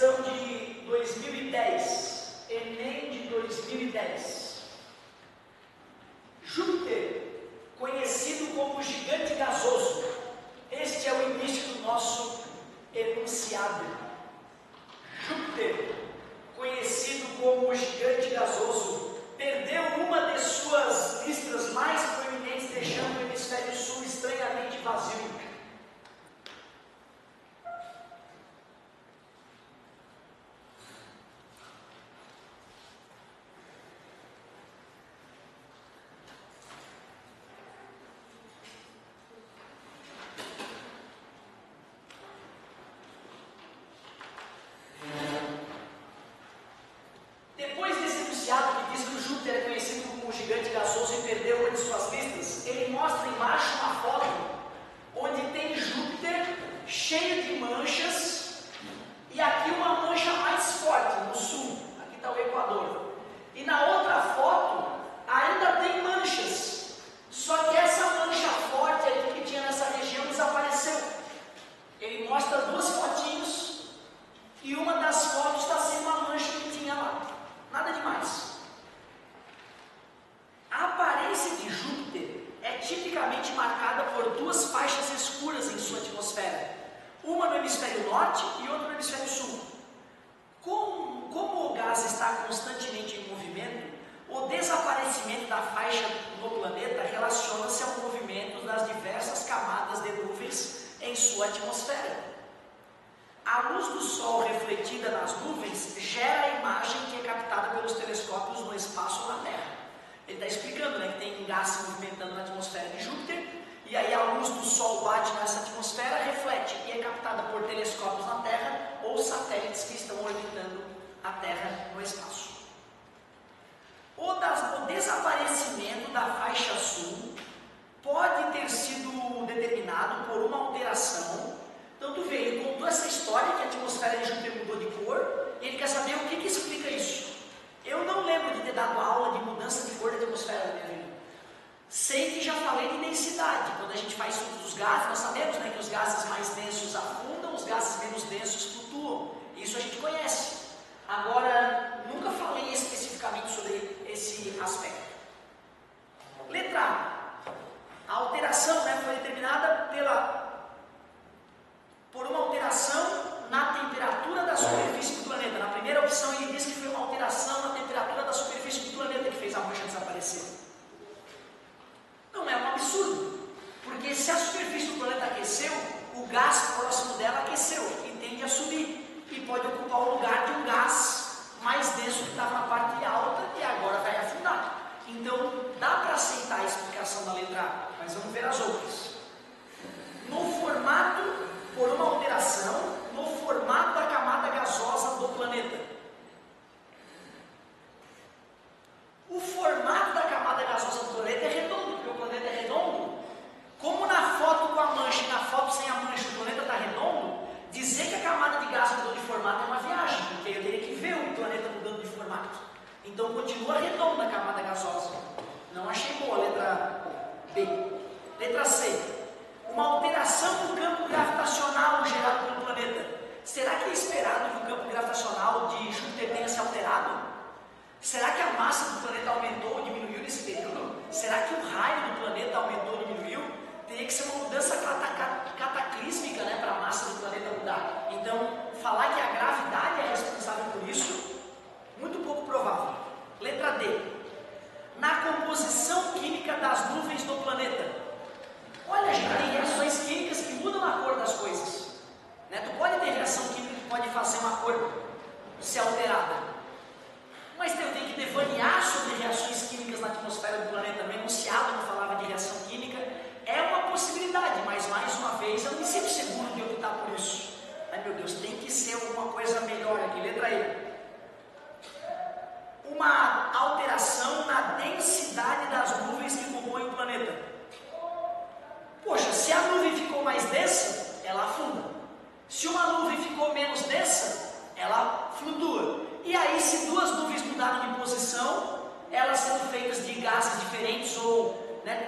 questão de 2010, Enem de 2010. Júpiter, conhecido como gigante gasoso. Este é o início do nosso enunciado. Júpiter, conhecido como gigante gasoso, perdeu uma de suas listras mais proeminentes, deixando o hemisfério sul estranhamente vazio.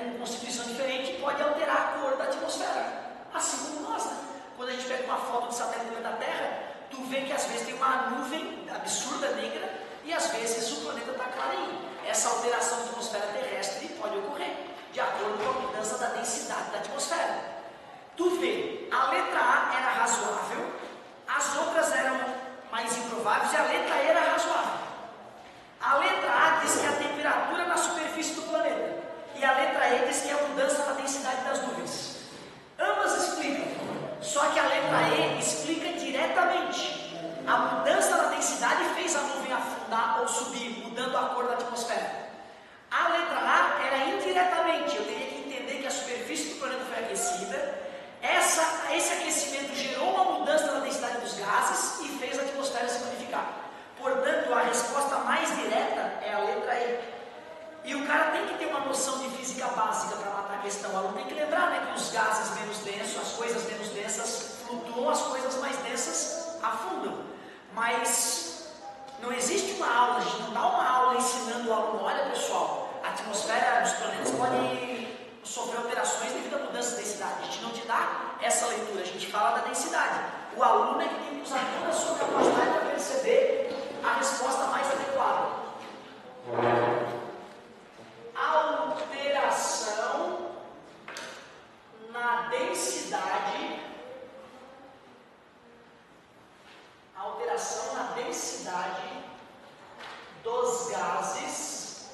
Com constituição diferente, pode alterar a cor da atmosfera. Assim como nós, né? Quando a gente pega uma foto de satélite da Terra, tu vê que as às vezes tem uma nuvem absurda negra e às vezes o planeta está clarinho. Essa alteração da atmosfera terrestre pode ocorrer de acordo com a mudança da densidade da atmosfera. Tu vê, a letra A era razoável, as outras eram mais improváveis e a letra E era razoável. A letra A diz que é a temperatura na superfície do planeta e a letra E diz que é a mudança na densidade das nuvens. Ambas explicam, só que a letra E explica diretamente. A mudança na densidade fez a nuvem afundar ou subir, mudando a cor da atmosfera. A letra A era indiretamente, eu teria que entender que a superfície do planeta foi aquecida, esse aquecimento gerou uma mudança na densidade dos gases e fez a atmosfera se modificar. Portanto, a resposta mais direta é a letra E. E o cara tem que ter uma noção de física básica para matar a questão. O aluno tem que lembrar, né, que os gases menos densos, as coisas menos densas flutuam, as coisas mais densas afundam. Mas não existe uma aula, a gente não dá uma aula ensinando o aluno, olha pessoal, a atmosfera dos planetas pode sofrer alterações devido à mudança de densidade. A gente não te dá essa leitura, a gente fala da densidade. O aluno é que tem que usar toda a sua capacidade para perceber a resposta mais adequada. Alteração na densidade. Alteração na densidade dos gases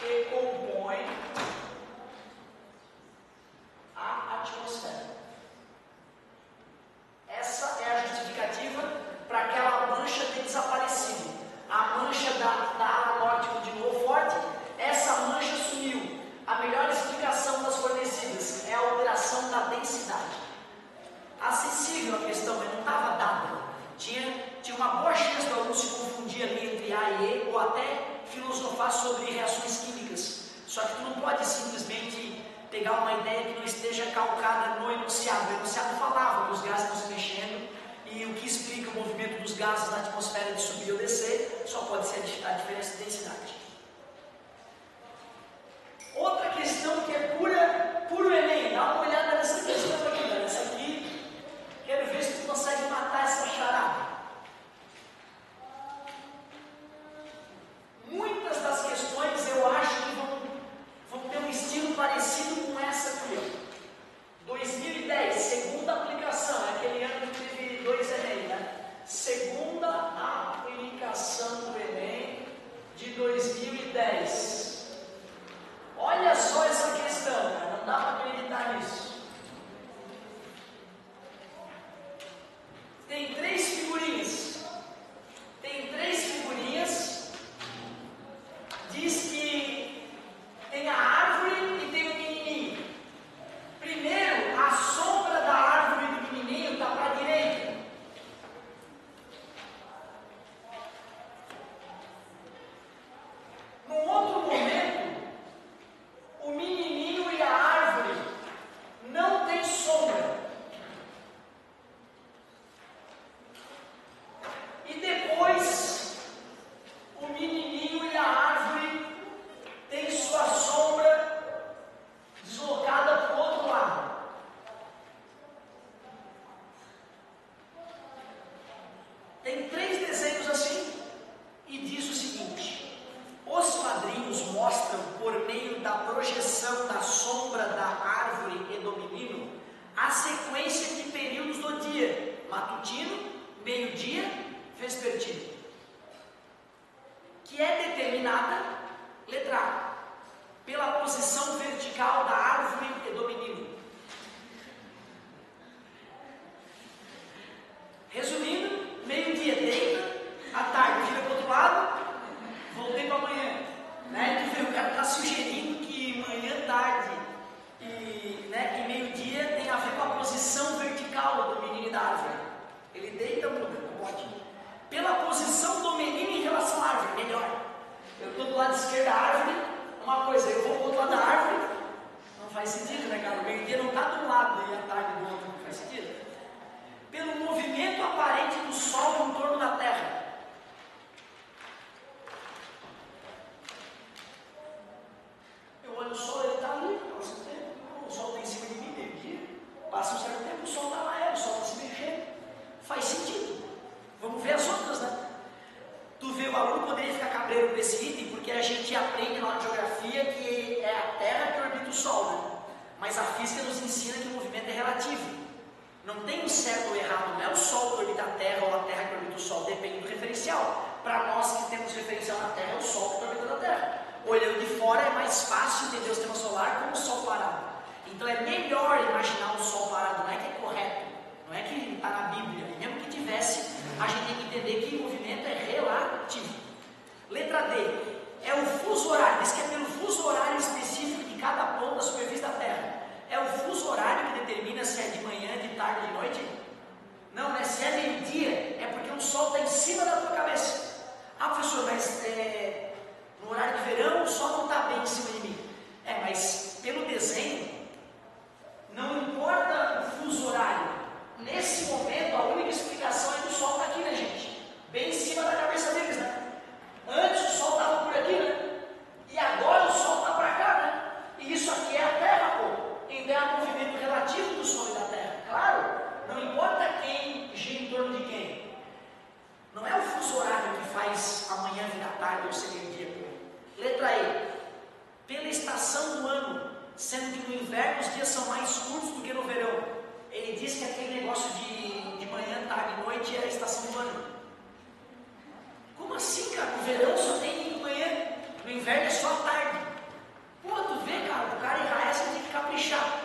que compõem a atmosfera. Essa é a justificativa para aquela mancha ter desaparecido. A mancha da ala norte continuou forte, essa mancha sumiu. A melhor explicação das fornecidas é a alteração da densidade. Acessível a questão, mas não estava dada. Tinha uma boa chance do aluno se confundir ali entre A e E, ou até filosofar sobre reações químicas. Só que tu não pode simplesmente pegar uma ideia que não esteja calcada no enunciado. O enunciado falava que os gases estão se mexendo, e o que explica o movimento dos gases na atmosfera de subir ou descer só pode ser a diferença de densidade. Outra questão que é puro Enem, dá uma olhada nessa questão aqui, né? Essa aqui, quero ver se tu consegue matar essa charada. Muitas das questões eu acho que vão ter um estilo parecido com essa aqui. 2010, segunda aplicação, é aquele ano que teve 2 Enem, né? Segunda aplicação do Enem de 2010. mas a física nos ensina que o movimento é relativo. Não tem um certo ou errado, não é o Sol que orbita a Terra ou a Terra que orbita o Sol, depende do referencial. Para nós que temos referencial na Terra, é o Sol que está orbitando a Terra. Olhando de fora é mais fácil entender o sistema solar como o Sol parado. Então é melhor imaginar o Sol parado, não é que é correto, não é que está na Bíblia. Mesmo que tivesse, a gente tem que entender que o movimento é relativo. Letra D. É o fuso horário, diz que é pelo fuso horário específico de cada ponto da superfície da Terra. É o fuso horário que determina se é de manhã, de tarde, de noite? Não, né? Se é meio-dia, é porque o sol está em cima da tua cabeça. Ah, professor, mas no horário de verão o sol não está bem em cima de mim. Mas pelo desenho, não importa o fuso horário. Nesse momento, a única explicação é que o sol está aqui, né, gente? Bem em cima da cabeça deles, né? Antes o sol estava por aqui, né? E agora o sol está para cá, né? E isso aqui é a Terra, pô. Então é o movimento relativo do Sol e da Terra. Claro, não importa quem gira em torno de quem. Não é o fuso horário que faz amanhã virar tarde ou ser meio-dia. Letra E. Pela estação do ano, sendo que no inverno os dias são mais curtos do que no verão. Ele diz que aquele negócio de manhã, tarde e noite é a estação do ano. Como assim, cara? No verão só tem manhã, no inverno é só tarde. Pô, tu vê, cara, o cara errar essa tem que caprichar.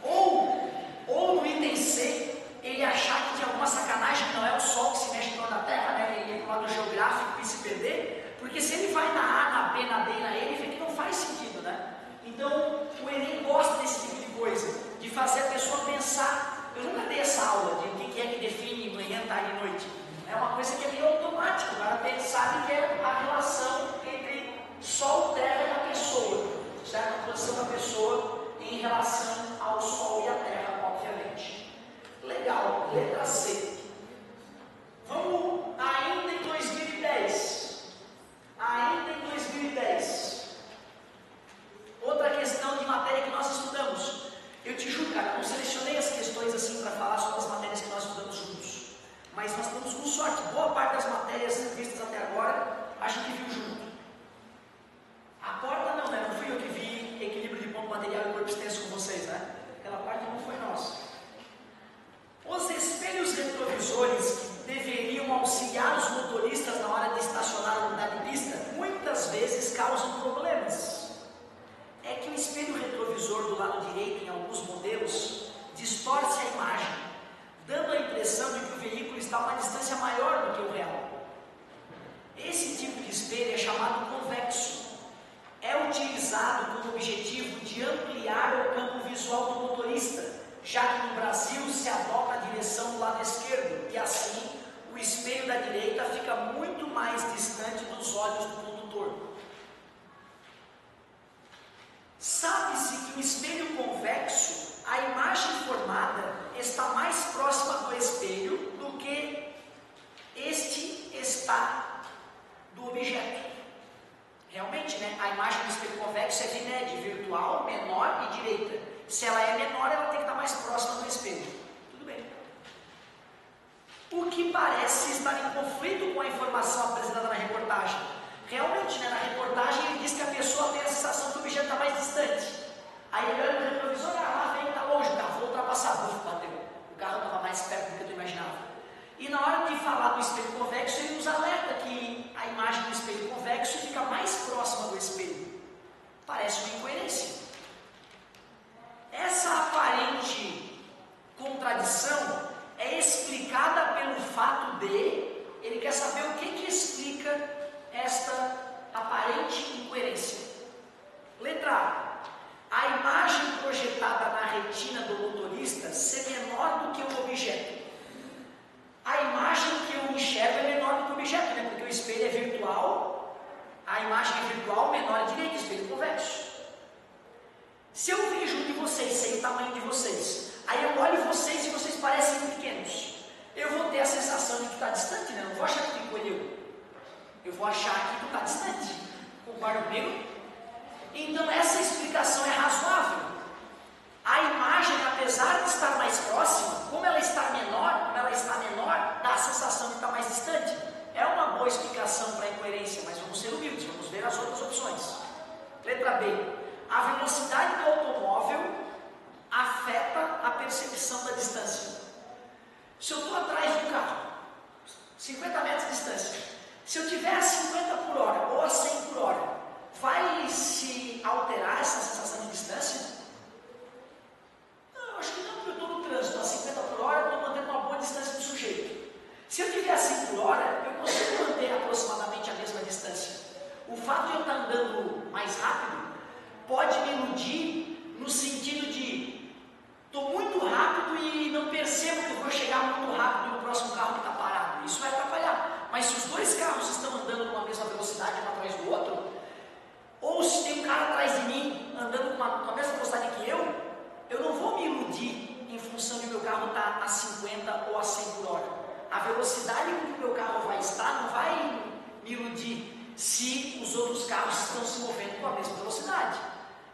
Ou no item C, ele achar que tem alguma sacanagem, que não é o Sol que se mexe em torno da Terra, né? Ele é do lado geográfico e se perder, porque se ele vai na A, na B, na D e na E, ele vê que não faz sentido, né? Então, o Enem gosta desse tipo de coisa, de fazer a pessoa pensar. Eu nunca dei essa aula de o que é que define manhã, tarde e noite. É uma coisa que é meio automática, o cara sabe que é a relação entre Sol, Terra e a pessoa. Certo? A posição da pessoa em relação ao Sol e à Terra, obviamente. Legal, letra C. Vamos ainda em 2010. Ainda em 2010. Outra questão de matéria que nós estudamos. Eu te juro, cara, não selecionei as questões assim para falar sobre as matérias que nós estudamos juntos. Mas nós estamos com sorte. Boa parte das matérias vistas até agora, a gente viu junto. A porta não, né? Não fui eu que vi equilíbrio de ponto material e corpo extenso com vocês, né? Aquela parte não foi nossa. Os espelhos retrovisores que deveriam auxiliar os motoristas na hora de estacionar ou mudar de pista, muitas vezes causam problemas. É que o espelho retrovisor do lado direito, em alguns modelos, distorce a imagem, dando a impressão de que o veículo está a uma distância maior do que o real. Esse tipo de espelho é chamado convexo. É utilizado com o objetivo de ampliar o campo visual do motorista, já que no Brasil se adota a direção do lado esquerdo, e assim o espelho da direita fica muito mais distante dos olhos do condutor. Sabe-se que o espelho convexo, a imagem formada está mais próxima do espelho do que este está do objeto. Realmente, né? A imagem do espelho convexo é VNED, virtual, menor e direita. Se ela é menor, ela tem que estar mais próxima do espelho. Tudo bem. O que parece estar em conflito com a informação apresentada na reportagem. Realmente, né? Na reportagem ele diz que a pessoa tem a sensação que o objeto está mais distante. Aí ele olha no retrovisor, lá vem, está longe, o carro vou ultrapassar, bateu. O carro estava mais perto do que tu imaginava. E na hora de falar do espelho convexo, ele nos alerta que a imagem do espelho convexo fica mais próxima do espelho. Parece uma incoerência. Essa aparente contradição é explicada pelo fato de, ele quer saber o que explica esta aparente incoerência. Letra A imagem projetada na retina do motorista ser menor do que o objeto. A imagem que eu enxergo é menor do que o objeto, né? Porque o espelho é virtual, a imagem é virtual, menor é direita, espelho convexo. Se eu vejo um de vocês, sei o tamanho de vocês, aí eu olho vocês e vocês parecem muito pequenos, eu vou ter a sensação de que tu está distante, né? Eu não vou achar que tu encolheu, eu vou achar que tu está distante. Concorda comigo? Então essa explicação é razoável. A imagem, apesar de estar mais próxima, como ela está menor, dá a sensação de estar mais distante. É uma boa explicação para a incoerência, mas vamos ser humildes, vamos ver as outras opções. Letra B. A velocidade do automóvel afeta a percepção da distância. Se eu estou atrás de um carro, 50 metros de distância, se eu tiver a 50 por hora ou a 100 por hora, vai se alterar essa sensação de distância? Não, eu acho que não, porque eu estou no trânsito a 50 por hora, eu estou mantendo uma boa distância do sujeito. Se eu tiver a 100 por hora, eu consigo manter aproximadamente a mesma distância. O fato de eu estar andando mais rápido pode me iludir no sentido de estou muito rápido e não percebo que eu vou chegar muito rápido no próximo carro que está parado. Isso vai atrapalhar. Mas se os dois carros estão andando numa mesma velocidade um atrás do outro, ou se tem um cara atrás de mim andando com a mesma velocidade que eu não vou me iludir em função de meu carro estar a 50 ou a 100 por hora. A velocidade com que o meu carro vai estar não vai me iludir se os outros carros estão se movendo com a mesma velocidade.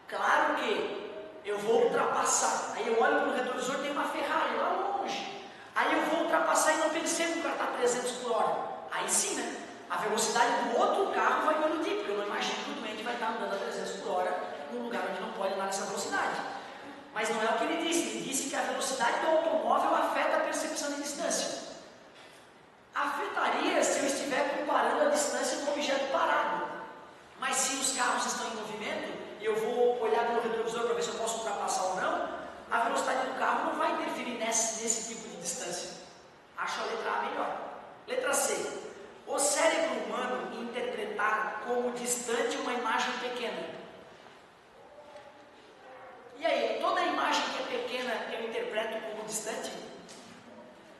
Claro que eu vou ultrapassar, aí eu olho para o retrovisor, tem uma Ferrari lá longe, aí eu vou ultrapassar e não percebo que o cara está a 300 por hora. Aí sim, né? A velocidade do outro carro vai me iludir, porque eu não imagino que o doente vai estar andando a 300 por hora num lugar onde não pode andar nessa velocidade. Mas não é o que ele disse que a velocidade do automóvel afeta a percepção de distância. Afetaria se eu estiver comparando a distância com o objeto parado. Mas se os carros estão em movimento, e eu vou olhar pelo retrovisor para ver se eu posso ultrapassar ou não, a velocidade do carro não vai interferir nesse tipo de distância. Acho a letra A melhor. Letra C. O cérebro humano interpretar como distante uma imagem pequena. E aí, toda imagem que é pequena eu interpreto como distante?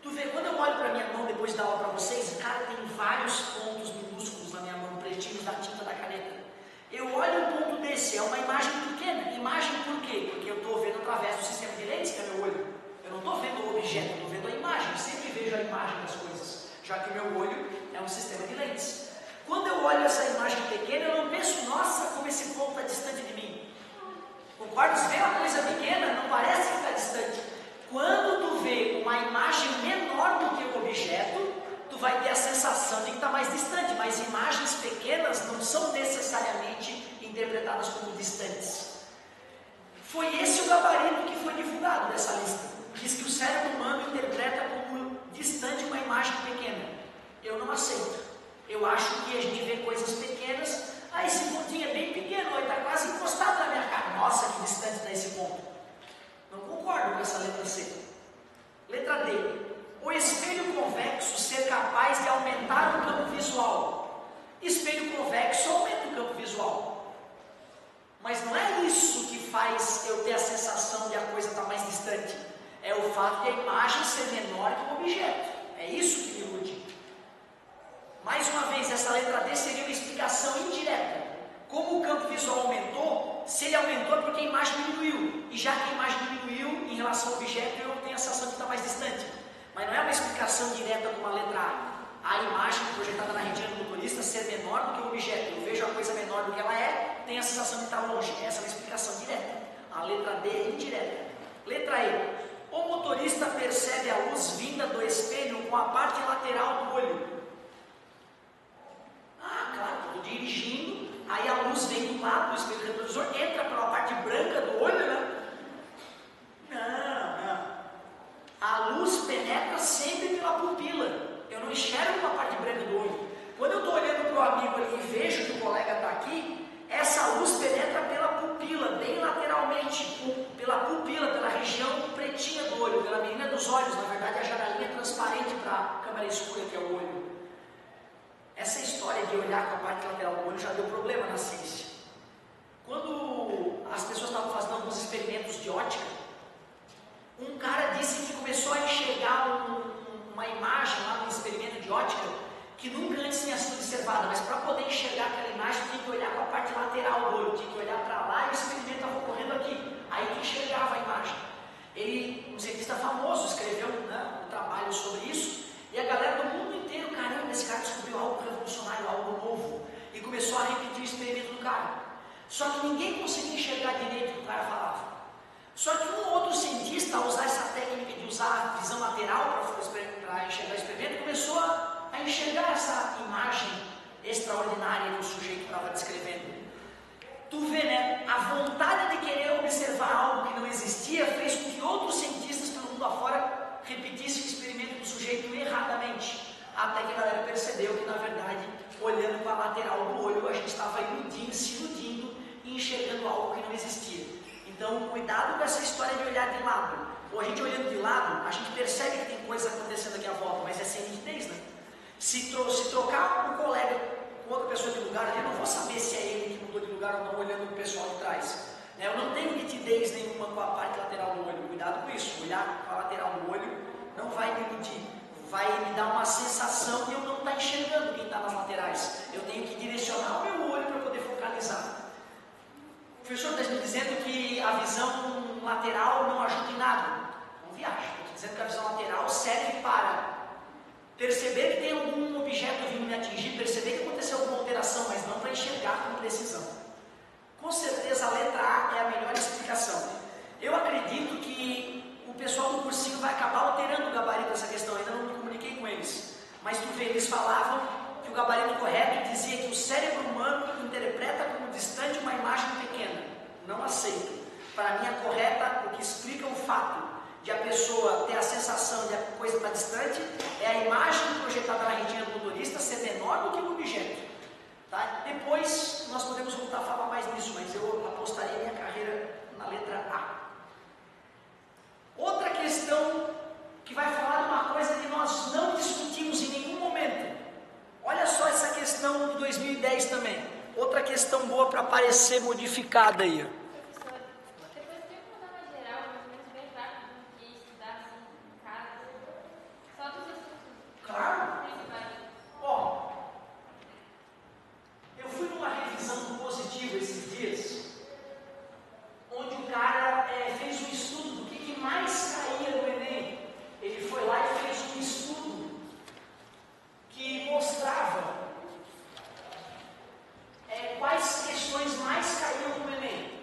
Tu vê, quando eu olho para a minha mão depois de dar aula para vocês, cara, tem vários pontos minúsculos na minha mão, pretinhos da tinta da caneta. Eu olho um ponto desse, é uma imagem pequena. Imagem por quê? Porque eu estou vendo através do sistema de lentes, que é meu olho. Eu não estou vendo o objeto, eu estou vendo a imagem. Eu sempre vejo a imagem das coisas, já que o meu olho é um sistema de lentes. Quando eu olho essa imagem pequena, eu não penso, nossa, como esse ponto está distante de mim. Concorda? Se vê uma coisa pequena, não parece que está distante. Quando tu vê uma imagem menor do que o objeto, tu vai ter a sensação de que está mais distante, mas imagens pequenas não são necessariamente interpretadas como distantes. Foi esse o gabarito que foi divulgado dessa lista. Diz que o cérebro humano interpreta como distante uma imagem pequena. Eu não aceito. Eu acho que a gente vê coisas pequenas, esse pontinho é bem pequeno, ele está quase encostado na minha cara. Nossa, que distante está esse ponto. Não concordo com essa letra C. Letra D. O espelho convexo ser capaz de aumentar o campo visual. Espelho convexo aumenta o campo visual. Mas não é isso que faz eu ter a sensação de a coisa estar mais distante. É o fato de a imagem ser menor que o objeto. É isso que me ilude. Mais uma vez, essa letra D seria uma explicação indireta. Como o campo visual aumentou, se ele aumentou é porque a imagem diminuiu. E já que a imagem diminuiu em relação ao objeto, eu tenho a sensação de que está mais distante. Mas não é uma explicação direta com a letra A. A imagem projetada na retina do motorista ser menor do que o objeto. Eu vejo a coisa menor do que ela é, tenho a sensação de estar longe. Essa é uma explicação direta. A letra D é indireta. Letra E. O motorista percebe a luz vinda do espelho com a parte lateral do olho. Ah, claro, estou dirigindo, aí a luz vem do lado do espelho retrovisor, entra pela parte branca do olho, né? Não. A luz penetra sempre pela pupila. Eu não enxergo pela parte branca do olho. Quando eu estou olhando para o amigo ali e vejo que o colega está aqui, essa luz penetra pela pupila, bem lateralmente, pela pupila, pela região pretinha do olho, pela menina dos olhos. Na verdade, a janelinha transparente para a câmera escura que é o olho. Essa história de olhar com a parte lateral do olho já deu problema na ciência. Quando as pessoas estavam fazendo alguns experimentos de ótica, um cara disse que começou a enxergar uma imagem lá no experimento de ótica que nunca antes tinha sido observada, mas para poder enxergar aquela imagem tinha que olhar com a parte lateral do olho, tinha que olhar para lá e o experimento estava ocorrendo aqui, aí que enxergava a imagem. Ele, um cientista famoso, escreveu um trabalho sobre isso, e a galera do mundo inteiro, caramba, esse cara descobriu algo revolucionário, algo novo, e começou a repetir o experimento do cara. Só que ninguém conseguia enxergar direito o que o cara falava. Só que um outro cientista, ao usar essa técnica de usar a visão lateral para enxergar o experimento, começou a enxergar essa imagem extraordinária que o sujeito estava descrevendo. Tu vê, né? A vontade de querer observar algo que não existia fez com que Então, cuidado com essa história de olhar de lado. Ou a gente olhando de lado, a gente percebe que tem coisa acontecendo aqui à volta, mas é sem nitidez, né? Se trocar um colega com outra pessoa de lugar, eu não vou saber se é ele que mudou de lugar ou não, olhando o pessoal de trás. Eu não tenho nitidez nenhuma com a parte lateral do olho. Cuidado com isso. Olhar para a lateral do olho não vai me iludir. Vai me dar uma sensação de eu não estar enxergando quem está nas laterais. Eu tenho que direcionar o meu olho para poder focalizar. O professor está me dizendo que a visão lateral não ajuda em nada. Não viaja. Estou dizendo que a visão lateral serve para perceber que tem algum objeto vindo me atingir, perceber que aconteceu alguma alteração, mas não para enxergar com precisão. Com certeza a letra A é a melhor explicação. Eu acredito que o pessoal do cursinho vai acabar alterando o gabarito dessa questão, ainda não me comuniquei com eles. Mas tu vê, eles falavam que o gabarito correto dizia que o cérebro humano interpreta como distante uma imagem pequena. Não aceito. Para mim, a correta, o que explica o fato de a pessoa ter a sensação de a coisa estar distante, é a imagem projetada na retina do motorista ser menor do que o objeto. Tá? Depois nós podemos voltar a falar mais nisso, mas eu apostaria minha carreira na letra A. Outra questão que vai falar de uma coisa que nós não discutimos em nenhum momento. Olha só essa questão de 2010 também. Outra questão boa para aparecer modificada aí. Claro. Ó, eu fui numa revisão do positivo esses dias, onde o cara fez um estudo do que mais caía no Enem. Ele foi lá e fez um estudo que mostrava quais questões mais caíam no Enem.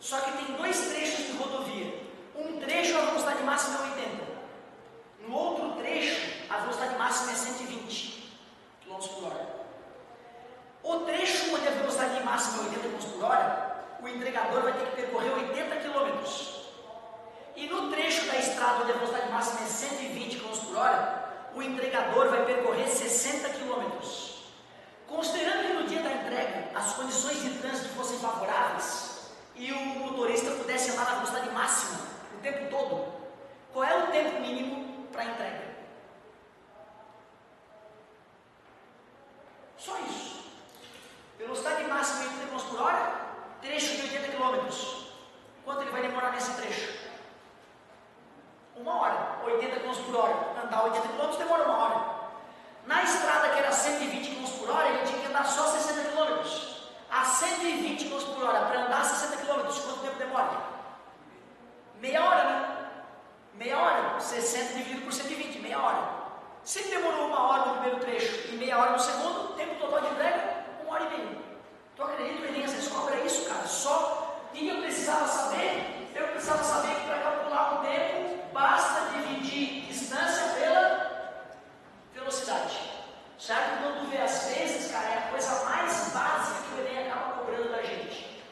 Só que tem dois trechos de rodovia. Um trecho a velocidade máxima é 80. No outro trecho, a velocidade máxima é 120 km por hora. O trecho onde a velocidade máxima é 80 km por hora, o entregador vai ter que percorrer 80 km. E no trecho da estrada onde a velocidade máxima é 120 km por hora, o entregador vai percorrer 60 km. Considerando que no dia da entrega as condições de trânsito fossem favoráveis e o motorista pudesse andar na velocidade máxima o tempo todo, qual é o tempo mínimo para a entrega? Só isso. Velocidade máxima 80 km por hora, trecho de 80 km. Quanto ele vai demorar nesse trecho? 1 hora. 80 km por hora. Andar 80 km demora 1 hora. Na estrada que era 120 km por hora, ele tinha que andar só 60 km. A 120 km por hora, para andar 60 km, quanto tempo demora? Meia hora, né? Meia hora. 60 dividido por 120, meia hora. Se ele demorou 1 hora no primeiro trecho e meia hora no segundo, tempo total de entrega, 1 hora e meia. Tu acredita que o Enem às vezes cobra isso, cara? Só que eu precisava saber? Eu precisava saber que para calcular o tempo, basta dividir distância pela velocidade. Certo? Quando tu vê às vezes, cara, é a coisa mais básica que o Enem acaba cobrando da gente.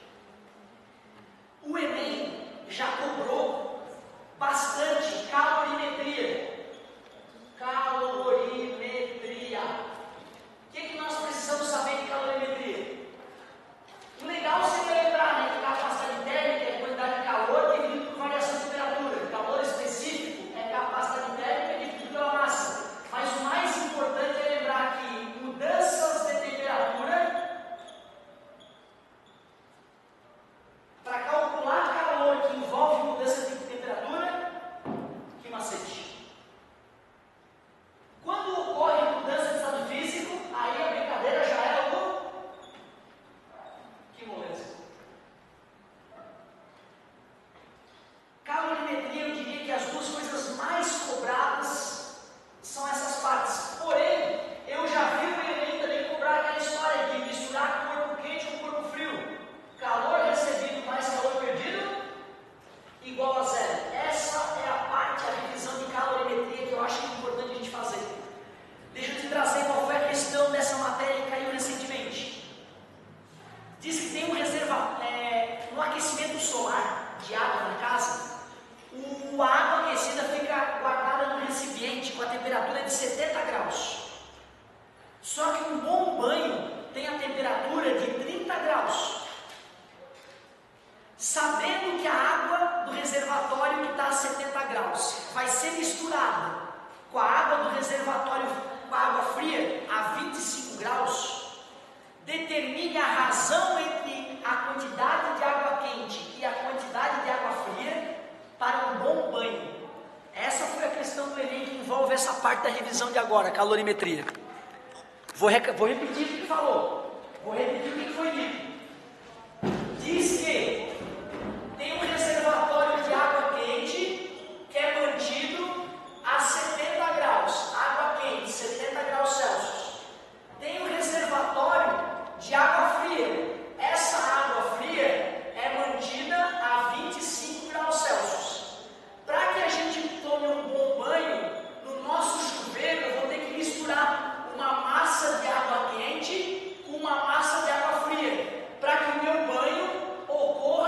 O Enem já cobrou bastante calorimetria. Calorimetria. O que nós precisamos saber de calorimetria? O legal seria lembrar, né, que capacidade térmica é quantidade de calor dividido por variação de temperatura. Calor específico é capacidade térmica dividido pela massa. Mas o mais importante é lembrar que mudanças de temperatura, para calcular calor que envolve mudança de temperatura, que macete. Quando ocorre mudança de estado físico, aí a brincadeira já é algo. Que moleza. Calorimetria, eu diria que as duas coisas mais cobradas são essas partes. Porém, eu já vi o Enem também cobrar aquela história de misturar corpo quente com corpo frio. Calor recebido mais calor perdido, igual a zero. Essa é a parte, a revisão de calorimetria que eu acho que é importante a gente fazer. Deixa eu te trazer qual foi a questão dessa matéria que caiu recentemente. Diz que tem um reservatório, no aquecimento solar de água na casa, a água aquecida fica guardada no recipiente com a temperatura de 70 graus. Só que um bom banho tem a temperatura de 30 graus. Sabendo que a água do reservatório que está a 70 graus vai ser misturada com a água do reservatório, com a água fria a 25 graus, determine a razão entre a quantidade de água quente e a quantidade de água fria para um bom banho. Essa foi a questão do Enem que envolve essa parte da revisão de agora, calorimetria. Vou repetir o que falou. Vou repetir o que foi dito. Diz que tem um reservatório de água quente que é mantido a 70 graus. Água quente, 70 graus Celsius. Tem um reservatório de água fria. Essa água fria é mantida a 25 graus Celsius. Para que a gente tome um bom banho, no nosso chuveiro eu vou ter que misturar uma massa de água quente com uma massa de água fria, para que o meu banho ocorra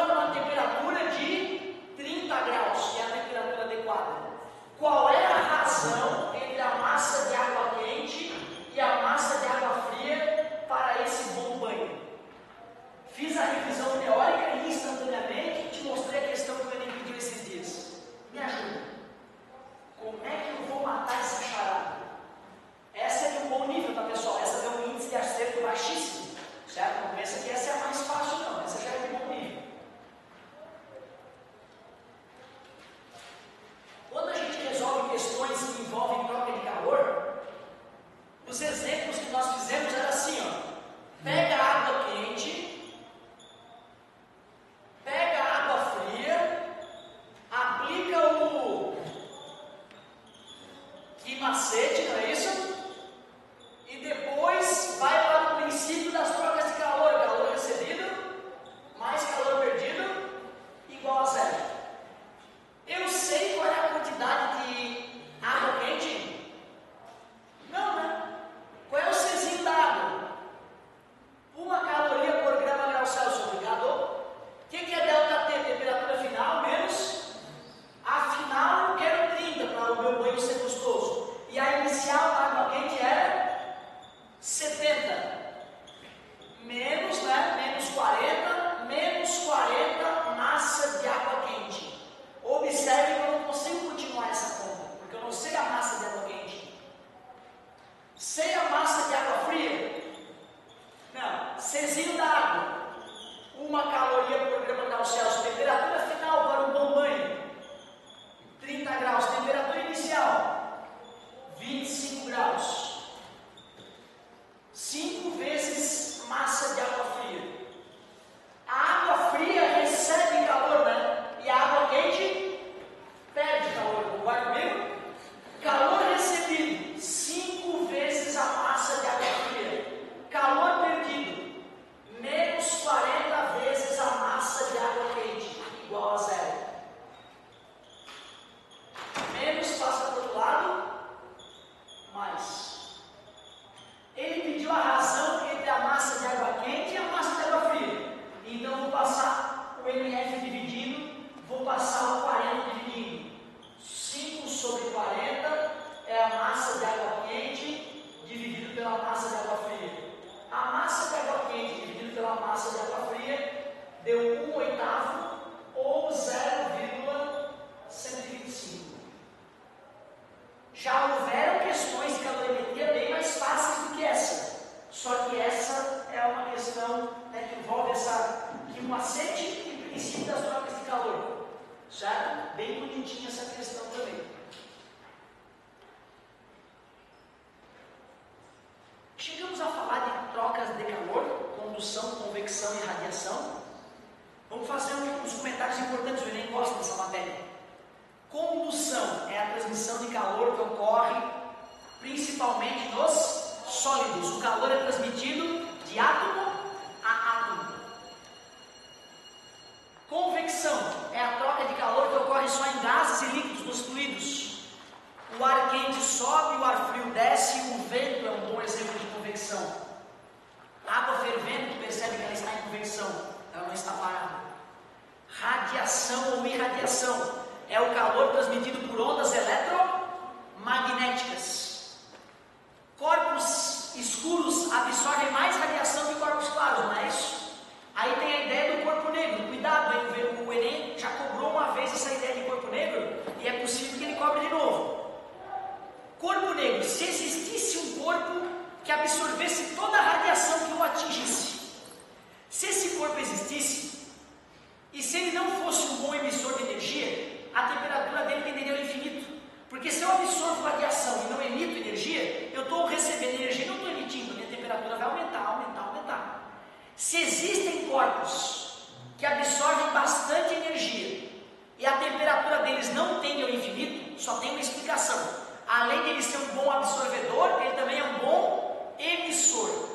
vou passar o 40 dividindo. 5 sobre 40 é a massa de água quente dividido pela massa de água fria. A massa de água quente dividido pela massa de água fria deu 1/8 ou 0,125. Já houveram questões de calorimetria bem mais fáceis do que essa. Só que essa é uma questão, né, que envolve que um macete e princípio das trocas de calor. Certo? Bem bonitinha essa questão também. Chegamos a falar de trocas de calor, condução, convecção e radiação. Vamos fazer uns comentários importantes, o Enem gosta dessa matéria. Condução é a transmissão de calor que ocorre principalmente nos sólidos. O calor é transmitido de átomo a átomo. Convecção é a troca de calor que ocorre só em gases e líquidos, nos fluidos. O ar quente sobe, o ar frio desce, o vento é um bom exemplo de convecção. A água fervendo, tu percebe que ela está em convecção, ela não está parada. Radiação ou irradiação é o calor transmitido por ondas eletromagnéticas. Corpos escuros absorvem mais radiação que corpos claros, não é isso? Aí tem a ideia do corpo negro. Cuidado, o Enem já cobrou uma vez essa ideia de corpo negro e é possível que ele cobre de novo. Corpo negro, se existisse um corpo que absorvesse toda a radiação que o atingisse, se esse corpo existisse, e se ele não fosse um bom emissor de energia, a temperatura dele tenderia ao infinito. Porque se eu absorvo radiação e não emito energia, eu estou recebendo energia e não estou emitindo, minha temperatura vai aumentar, aumentar, aumentar. Se existem corpos que absorvem bastante energia e a temperatura deles não tende ao infinito, só tem uma explicação. Além de ele ser um bom absorvedor, ele também é um bom emissor.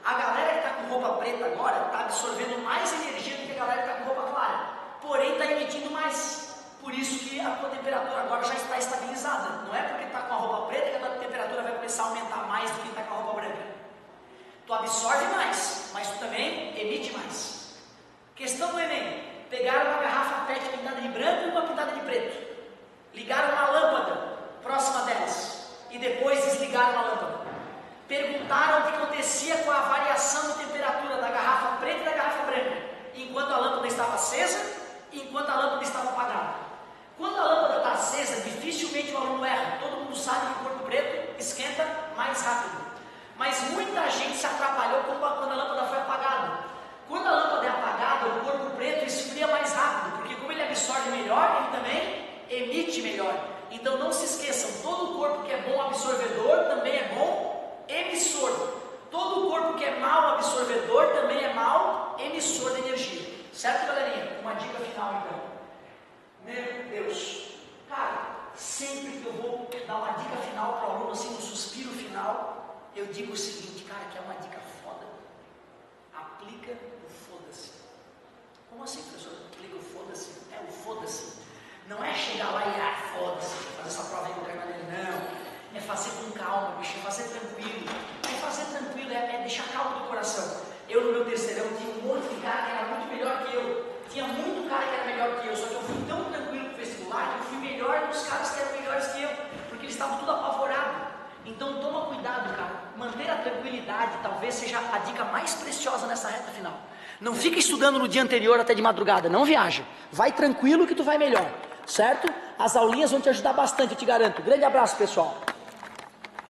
A galera que está com roupa preta agora está absorvendo mais energia do que a galera que está com roupa clara, porém está emitindo mais. Por isso que a tua temperatura agora já está estabilizada. Não é porque está com a roupa preta que a tua temperatura vai começar a aumentar mais do que está com a roupa branca. Tu absorve mais, mas tu também emite mais. Questão do Enem: pegaram uma garrafa PET pintada de branco e uma pintada de preto, ligaram uma lâmpada próxima delas e depois desligaram a lâmpada. Perguntaram o que acontecia com a variação de temperatura da garrafa preta e da garrafa branca, enquanto a lâmpada estava acesa e enquanto a lâmpada estava apagada. Quando a lâmpada está acesa, dificilmente o aluno erra. Todo mundo sabe que o corpo preto esquenta mais rápido. Mas muita gente se atrapalhou quando a lâmpada foi apagada. Quando a lâmpada é apagada, o corpo preto esfria mais rápido, porque como ele absorve melhor, ele também emite melhor. Então não se esqueçam, todo corpo que é bom absorvedor também é bom emissor. Todo corpo que é mau absorvedor também é mau emissor de energia. Certo, galerinha? Uma dica final então. Meu Deus, cara, sempre que eu vou dar uma dica final para o aluno, assim, um suspiro final, eu digo o seguinte, cara, que é uma dica foda. Aplica o foda-se. Como assim, professor? Aplica o foda-se? É o foda-se. Não é chegar lá e foda-se, fazer essa prova aí com o carnaval, não. É fazer com calma, bicho, é fazer tranquilo. É fazer tranquilo, é deixar calmo do coração. Eu no meu terceirão tinha um monte de cara que era muito melhor que eu. Tinha muito cara que era melhor que eu, só que eu fui tão tranquilo pro vestibular que eu fui melhor dos caras que eram melhores que eu, porque eles estavam tudo apavorados. Então toma cuidado, cara. Manter a tranquilidade talvez seja a dica mais preciosa nessa reta final. Não fica estudando no dia anterior até de madrugada, não viaja. Vai tranquilo que tu vai melhor, certo? As aulinhas vão te ajudar bastante, eu te garanto. Grande abraço, pessoal.